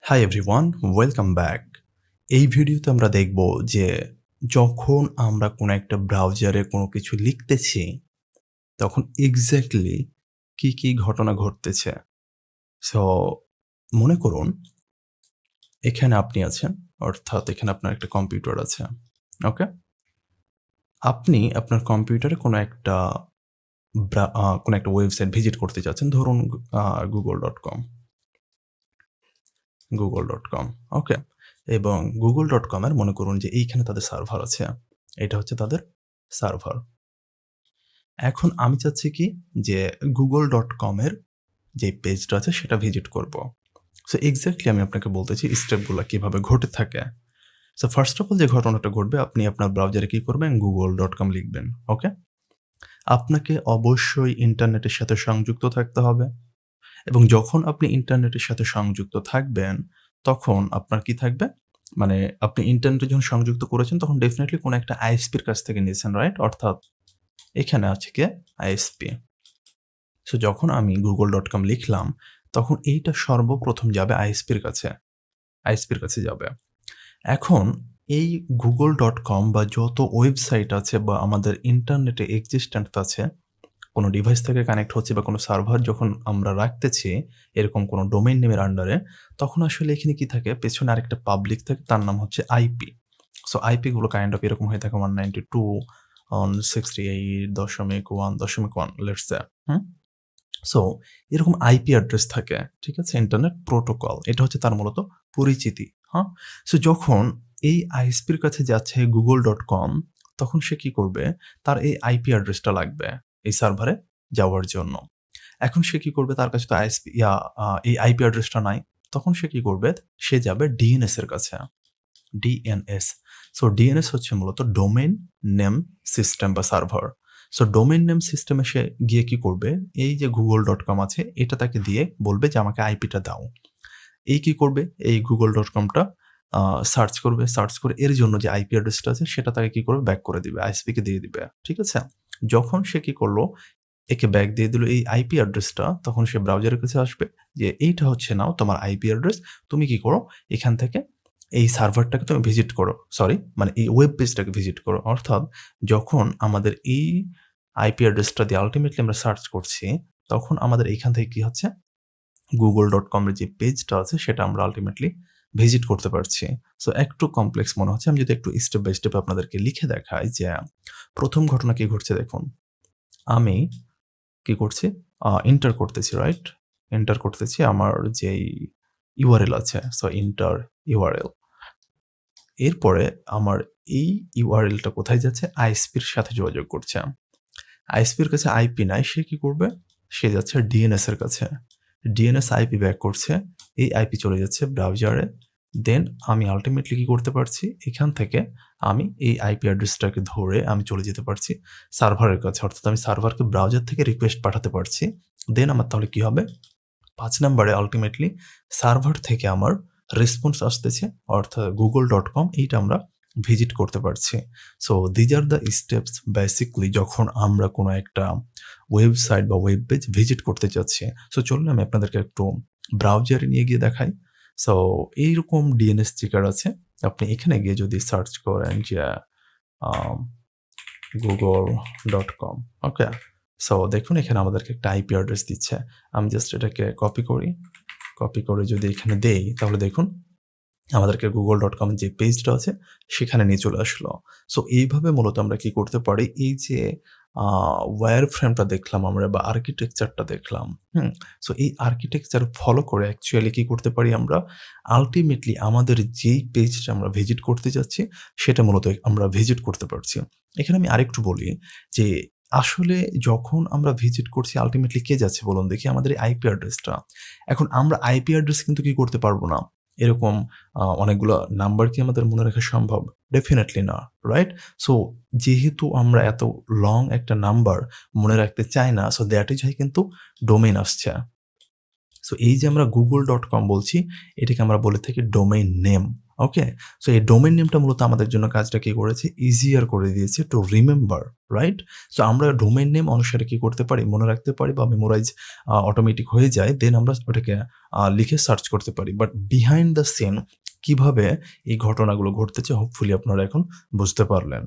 Hi everyone, welcome back. এই ভিডিওতে আমরা দেখব যে যখন আমরা কোনো একটা ব্রাউজারে কোনো কিছু লিখতেছি, তখন এক্স্যাক্টলি কি ঘটনা ঘটতেছে। সো মনে করুন এখানে আপনি আছেন, অর্থাৎ এখানে আপনার একটা কম্পিউটার আছে। ওকে? আপনি আপনার কম্পিউটারে কোনো একটা ওয়েবসাইট ভিজিট করতে চাচ্ছেন। ধরুন google.com, google.com, ওকে? এবং google.com এর মনে করুন যে এইখানে তাদের সার্ভার আছে। এটা হচ্ছে তাদের সার্ভার। এখন আমি চাচ্ছি কি যে google.com এর যে পেজটা আছে সেটা ভিজিট করব। সো এক্সাক্টলি আমি আপনাকে বলতেছি স্টেপগুলা কিভাবে ঘটে থাকে। সো ফার্স্ট অফ অল যে ঘটনাটা ঘটবে, আপনি আপনার ব্রাউজারে কি করবেন? google.com লিখবেন। ওকে? আপনাকে অবশ্যই ইন্টারনেটের সাথে সংযুক্ত থাকতে হবে এবং যখন আপনি ইন্টারনেটের সাথে সংযুক্ত থাকবেন, তখন আপনার কি থাকবে? মানে আপনি ইন্টারনেটে যখন সংযুক্ত করেছেন তখন ডেফিনিটলি কোনো একটা আইএসপির কাছ থেকে নিয়েছেন, রাইট? অর্থাৎ এখানে আছে কি আইএসপি। সো যখন আমি google.com লিখলাম, তখন এইটা সর্বপ্রথম যাবে আইএসপির কাছে। আইএসপির কাছে যাবে। এখন এই google.com বা যত ওয়েবসাইট আছে বা আমাদের ইন্টারনেটে এক্সিস্টেন্ট আছে, কোনো ডিভাইস থেকে কানেক্ট হচ্ছে বা কোনো সার্ভার যখন আমরা রাখতেছি এরকম কোনো ডোমেইন নেমের আন্ডারে, তখন আসলে এখানে কি থাকে? পেছনে আরেকটা পাবলিক থাকে, তার নাম হচ্ছে আইপি। সো আইপি গুলো কাইন্ড অফ এরকম হয়ে থাকে 192.168.1.1 লেটস সে। হুম? সো এরকম আইপি অ্যাড্রেস থাকে। ঠিক আছে? Internet protocol. এটা হচ্ছে তার মূলত পরিচিতি। হ্যাঁ? সো যখন এই আইএসপির কাছে যাচ্ছে google.com, তখন সে কি করবে? তার এই আইপি অ্যাড্রেসটা লাগবে এই সার্ভারে যাওয়ার জন্য। এখন সে কি করবে? তার কাছে তো আইএসপি এই আইপি অ্যাড্রেসটা নাই। তখন সে কি করবে? সে যাবে ডিএনএস এর কাছে। ডিএনএস। সো ডিএনএস হচ্ছে মূলত ডোমেইন নেম সিস্টেম বা সার্ভার। সো ডোমেইন নেম সিস্টেমে সে গিয়ে কি করবে? এই যে google.com আছে এটা তাকে দিয়ে বলবে যে আমাকে আইপিটা দাও। এই কি করবে? এই google.com-টা সার্চ করবে। সার্চ করে এর জন্য যে আইপি অ্যাড্রেসটা আছে সেটা তাকে কি করবে? ব্যাক করে দিবে। আইএসপি-কে দিয়ে দিবে। ঠিক আছে? যখন সে কি করলো? একে ব্যাক দিয়ে দিল এই আইপি অ্যাড্রেসটা, তখন সে ব্রাউজারের কাছে আসবে যে এইটা হচ্ছে নাও তোমার আইপি অ্যাড্রেস। তুমি কি করো? এখান থেকে এই সার্ভারটাকে তুমি ভিজিট করো। সরি, মানে এই ওয়েব পেজটাকে ভিজিট করো। অর্থাৎ যখন আমাদের এই আইপি অ্যাড্রেসটা দিয়ে আল্টিমেটলি আমরা সার্চ করছি, তখন আমাদের এইখান থেকে কি হচ্ছে? google.com এর যে পেজটা আছে সেটা আমরা আল্টিমেটলি ভিজিট করতে পারছি। সো একটু কমপ্লেক্স মনে হচ্ছে। আমি যদি একটু স্টেপ বাই স্টেপ আপনাদেরকে লিখে দেখাই যে ১ম ঘটনা কি ঘটছে দেখুন। আমি কি করছি? এন্টার করতেছি, রাইট? এন্টার করতেছি আমার যেই ইউআরএল আছে। So enter URL. এরপরে আমার এই ইউআরএলটা কোথায় যাচ্ছে? আইএসপির সাথে যোগাযোগ করছে। আইএসপির কাছে আইপি নাই। সে কি করবে? সে যাচ্ছে ডিএনএস এর কাছে। ডিএনএস আইপি ব্যাক করছে। এই আইপি চলে যাচ্ছে ব্রাউজারে। দেন আমি আল্টিমেটলি কি করতে পারছি? এখান থেকে আমি এই আইপি অ্যাড্রেসটাকে ধরে আমি চলে যেতে পারছি সার্ভারের কাছে। অর্থাৎ আমি সার্ভারকে ব্রাউজার থেকে রিকোয়েস্ট পাঠাতে পারছি। দেন আমার তাহলে কি হবে? ৫ নাম্বারে আল্টিমেটলি সার্ভার থেকে আমার রেসপন্স আসতেছে, অর্থাৎ google.com এইটা আমরা ভিজিট করতে পারছি। So these are the steps basically যখন আমরা কোনো একটা ওয়েবসাইট বা ওয়েব পেজ ভিজিট করতে চাচ্ছি। সো চলুন আমি আপনাদেরকে একটু ব্রাউজারে নিয়ে গিয়ে দেখাই। সো এইরকম ডিএনএস চেকার আছে। আপনি এখানে গিয়ে যদি সার্চ করেন যে আম google.com, ওকে? সো দেখুন এখানে আমাদেরকে একটা আইপি অ্যাড্রেস দিচ্ছে। আমি জাস্ট এটাকে কপি করি। কপি করে যদি এখানে দেই তাহলে দেখুন আমাদেরকে google.com যে পেজটা আছে সেখানে নিয়ে চলে আসলো। সো এইভাবে মূলত আমরা কি করতে পারি? এই যে ওয়্যারফ্রেমটা দেখলাম আমরা বা আর্কিটেকচারটা দেখলাম, হুম? সো এই আর্কিটেকচার ফলো করে অ্যাকচুয়ালি কি করতে পারি আমরা? আল্টিমেটলি আমাদের যেই পেজটা আমরা ভিজিট করতে যাচ্ছি সেটা মূলত আমরা ভিজিট করতে পারছি। এখানে আমি আরেকটু বলি যে আসলে যখন আমরা ভিজিট করছি আল্টিমেটলি কে যাচ্ছে বলুন দেখি? আমাদের এই আইপি অ্যাড্রেসটা। এখন আমরা আইপি অ্যাড্রেস কিন্তু কি করতে পারব না। এরকম অনেকগুলা নাম্বার কি আমাদের মনে রাখা সম্ভব? ডেফিনিটলি না, রাইট? সো যেহেতু আমরা এত লং একটা নাম্বার মনে রাখতে চাই না, সো দ্যাট ইজ হয় কিন্তু ডোমেইন আসছে। সো এই যে আমরা google.com বলছি, এটাকে আমরা বলে থাকি ডোমেইন নেম। ওকে? সো এই ডোমেইন নেমটা মূলত আমাদের জন্য কাজটা কি করেছে? ইজিয়ার করে দিয়েছে টু রিমেম্বার, রাইট? সো আমরা ডোমেইন নেম অনুসারে কি করতে পারি? মনে রাখতে পারি বা মেমোরাইজ অটোমেটিক হয়ে যায়। দেন আমরা ওটাকে লিখে সার্চ করতে পারি। বাট বিহাইন্ড দ্য সিন কিভাবে এই ঘটনাগুলো ঘটতেছে হোপফুলি আপনারা এখন বুঝতে পারলেন।